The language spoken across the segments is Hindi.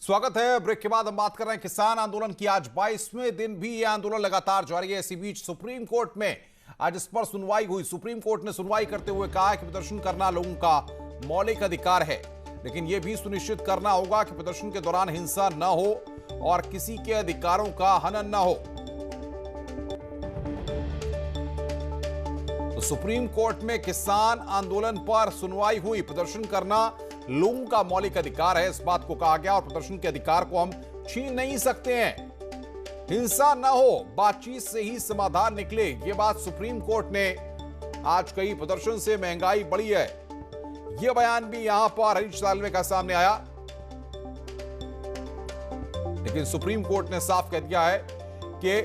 स्वागत है। ब्रेक के बाद हम बात कर रहे हैं किसान आंदोलन की। आज 22वें दिन भी यह आंदोलन लगातार जारी है। इसी बीच सुप्रीम कोर्ट में आज इस पर सुनवाई हुई। सुप्रीम कोर्ट ने सुनवाई करते हुए कहा कि प्रदर्शन करना लोगों का मौलिक अधिकार है, लेकिन यह भी सुनिश्चित करना होगा कि प्रदर्शन के दौरान हिंसा न हो और किसी के अधिकारों का हनन न हो। तो सुप्रीम कोर्ट में किसान आंदोलन पर सुनवाई हुई। प्रदर्शन करना लोगों का मौलिक अधिकार है, इस बात को कहा गया और प्रदर्शन के अधिकार को हम छीन नहीं सकते हैं। हिंसा न हो, बातचीत से ही समाधान निकले, ये बात सुप्रीम कोर्ट ने आज कही। प्रदर्शन से महंगाई बढ़ी है, यह बयान भी यहां पर हरीश साल्वे का सामने आया, लेकिन सुप्रीम कोर्ट ने साफ कह दिया है कि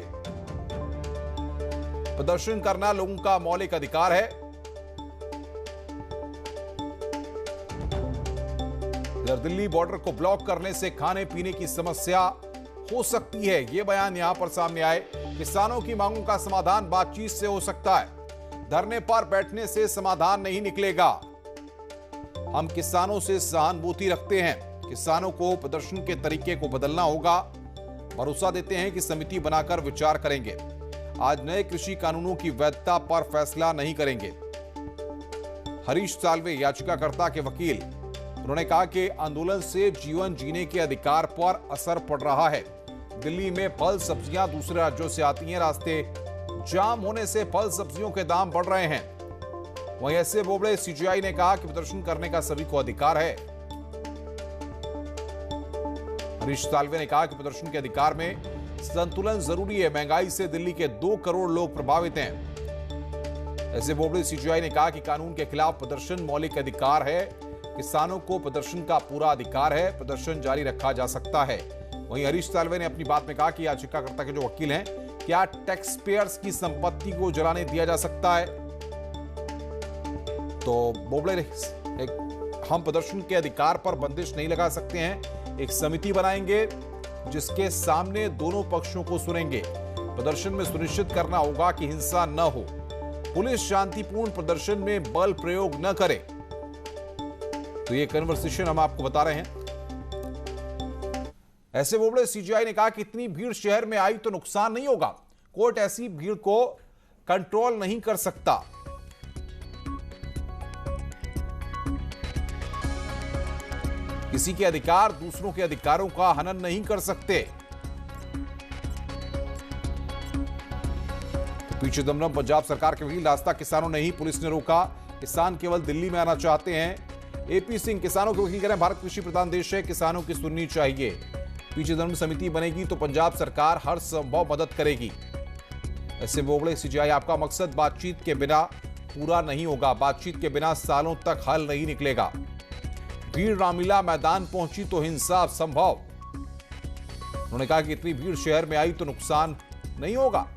प्रदर्शन करना लोगों का मौलिक अधिकार है। दिल्ली बॉर्डर को ब्लॉक करने से खाने पीने की समस्या हो सकती है, यह बयान यहां पर सामने आए। किसानों की मांगों का समाधान बातचीत से हो सकता है, धरने पर बैठने से समाधान नहीं निकलेगा। हम किसानों से सहानुभूति रखते हैं, किसानों को प्रदर्शन के तरीके को बदलना होगा। भरोसा देते हैं कि समिति बनाकर विचार करेंगे। आज नए कृषि कानूनों की वैधता पर फैसला नहीं करेंगे। हरीश साल्वे याचिकाकर्ता के वकील, उन्होंने कहा कि आंदोलन से जीवन जीने के अधिकार पर असर पड़ रहा है। दिल्ली में फल सब्जियां दूसरे राज्यों से आती हैं, रास्ते जाम होने से फल सब्जियों के दाम बढ़ रहे हैं। वहीं ऐसे बोबड़े सीजेआई ने कहा कि प्रदर्शन करने का सभी को अधिकार है। हरीश साल्वे ने कहा कि प्रदर्शन के अधिकार में संतुलन जरूरी है। महंगाई से दिल्ली के 2 करोड़ लोग प्रभावित हैं। ऐसे बोबड़े सीजेआई ने कहा कि कानून के खिलाफ प्रदर्शन मौलिक अधिकार है, किसानों को प्रदर्शन का पूरा अधिकार है, प्रदर्शन जारी रखा जा सकता है। वहीं हरीश साल्वे ने अपनी बात में कहा कि याचिकाकर्ता के जो वकील हैं, क्या टैक्स पेयर्स की संपत्ति को जलाने दिया जा सकता है? तो बोबड़े हम प्रदर्शन के अधिकार पर बंदिश नहीं लगा सकते हैं, एक समिति बनाएंगे जिसके सामने दोनों पक्षों को सुनेंगे। प्रदर्शन में सुनिश्चित करना होगा कि हिंसा न हो, पुलिस शांतिपूर्ण प्रदर्शन में बल प्रयोग न करे। तो ये कन्वर्सेशन हम आपको बता रहे हैं। ऐसे बोबड़े सीजेआई ने कहा कि इतनी भीड़ शहर में आई तो नुकसान नहीं होगा, कोर्ट ऐसी भीड़ को कंट्रोल नहीं कर सकता। किसी के अधिकार दूसरों के अधिकारों का हनन नहीं कर सकते। पी चिदम्बरम पंजाब सरकार के वकील, रास्ता किसानों ने ही पुलिस ने रोका, किसान केवल दिल्ली में आना चाहते हैं। एपी सिंह, किसानों के वकील कह रहे हैं भारत कृषि प्रधान देश है, किसानों की सुननी चाहिए। पी चिदम्बरम समिति बनेगी तो पंजाब सरकार हर संभव मदद करेगी। ऐसे बोबड़े सीजेआई, आपका मकसद बातचीत के बिना पूरा नहीं होगा, बातचीत के बिना सालों तक हल नहीं निकलेगा। भीड़ रामलीला मैदान पहुंची तो हिंसा संभव। उन्होंने कहा कि इतनी भीड़ शहर में आई तो नुकसान नहीं होगा,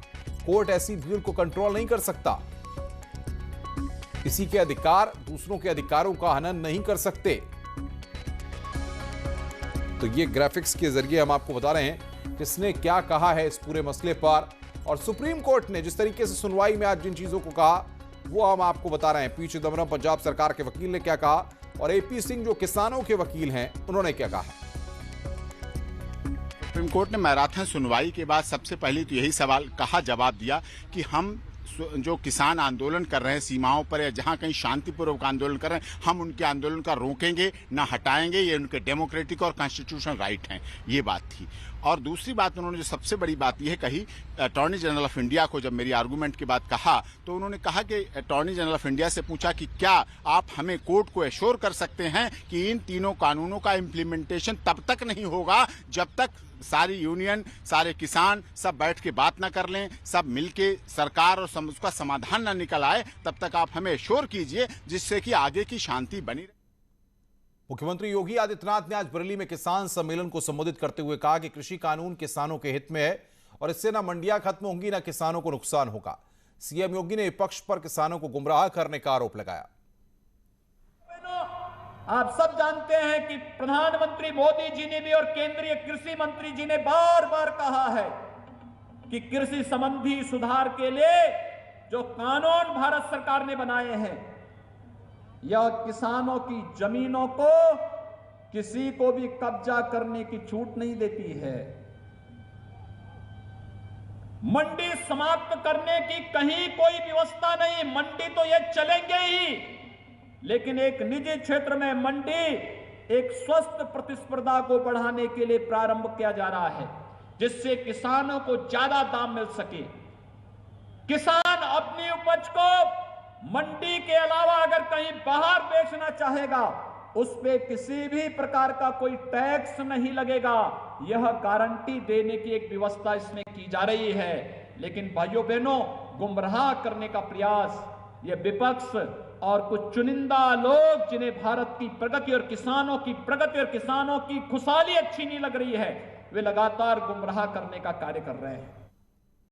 कोर्ट ऐसी भीड़ को कंट्रोल नहीं कर सकता। किसी के अधिकार दूसरों के अधिकारों का हनन नहीं कर सकते। तो ये ग्राफिक्स के जरिए हम आपको बता रहे हैं किसने क्या कहा है इस पूरे मसले पर, और सुप्रीम कोर्ट ने जिस तरीके से सुनवाई में आज जिन चीजों को कहा वो हम आपको बता रहे हैं। पी चिदम्बरम पंजाब सरकार के वकील ने क्या कहा और एपी सिंह जो किसानों के वकील हैं उन्होंने क्या कहा। सुप्रीम कोर्ट ने मैराथन सुनवाई के बाद सबसे पहले तो यही सवाल जवाब दिया कि हम जो किसान आंदोलन कर रहे हैं सीमाओं पर या जहां कहीं शांतिपूर्वक आंदोलन कर रहे हैं, हम उनके आंदोलन का रोकेंगे ना हटाएंगे, ये उनके डेमोक्रेटिक और कॉन्स्टिट्यूशनल राइट हैं, ये बात थी। और दूसरी बात उन्होंने जो सबसे बड़ी बात यह कही, अटॉर्नी जनरल ऑफ इंडिया को जब मेरी आर्गूमेंट के बाद कहा तो उन्होंने कहा कि अटॉर्नी जनरल ऑफ इंडिया से पूछा कि क्या आप हमें कोर्ट को एश्योर कर सकते हैं कि इन तीनों कानूनों का इम्प्लीमेंटेशन तब तक नहीं होगा जब तक सारी यूनियन, सारे किसान सब बैठ के बात ना कर लें, सब मिलके सरकार और उसका समाधान ना निकल आए, तब तक आप हमें एश्योर कीजिए जिससे कि आगे की शांति बनी रहे। मुख्यमंत्री योगी आदित्यनाथ ने आज बरेली में किसान सम्मेलन को संबोधित करते हुए कहा कि कृषि कानून किसानों के हित में है और इससे ना मंडियां खत्म होंगी ना किसानों को नुकसान होगा। सीएम योगी ने विपक्ष पर किसानों को गुमराह करने का आरोप लगाया। आप सब जानते हैं कि प्रधानमंत्री मोदी जी ने भी और केंद्रीय कृषि मंत्री जी ने बार बार कहा है कि कृषि संबंधी सुधार के लिए जो कानून भारत सरकार ने बनाए हैं, यह किसानों की जमीनों को किसी को भी कब्जा करने की छूट नहीं देती है। मंडी समाप्त करने की कहीं कोई व्यवस्था नहीं, मंडी तो ये चलेंगे ही, लेकिन एक निजी क्षेत्र में मंडी एक स्वस्थ प्रतिस्पर्धा को बढ़ाने के लिए प्रारंभ किया जा रहा है, जिससे किसानों को ज्यादा दाम मिल सके। किसान अपनी उपज को मंडी के अलावा अगर कहीं बाहर बेचना चाहेगा, उस पे किसी भी प्रकार का कोई टैक्स नहीं लगेगा। यह गारंटी देने की एक व्यवस्था इसमें की जा रही है। लेकिन भाइयों बहनों, गुमराह करने का प्रयास ये विपक्ष और कुछ चुनिंदा लोग, जिन्हें भारत की प्रगति और किसानों की प्रगति और किसानों की खुशहाली अच्छी नहीं लग रही है, वे लगातार गुमराह करने का कार्य कर रहे हैं।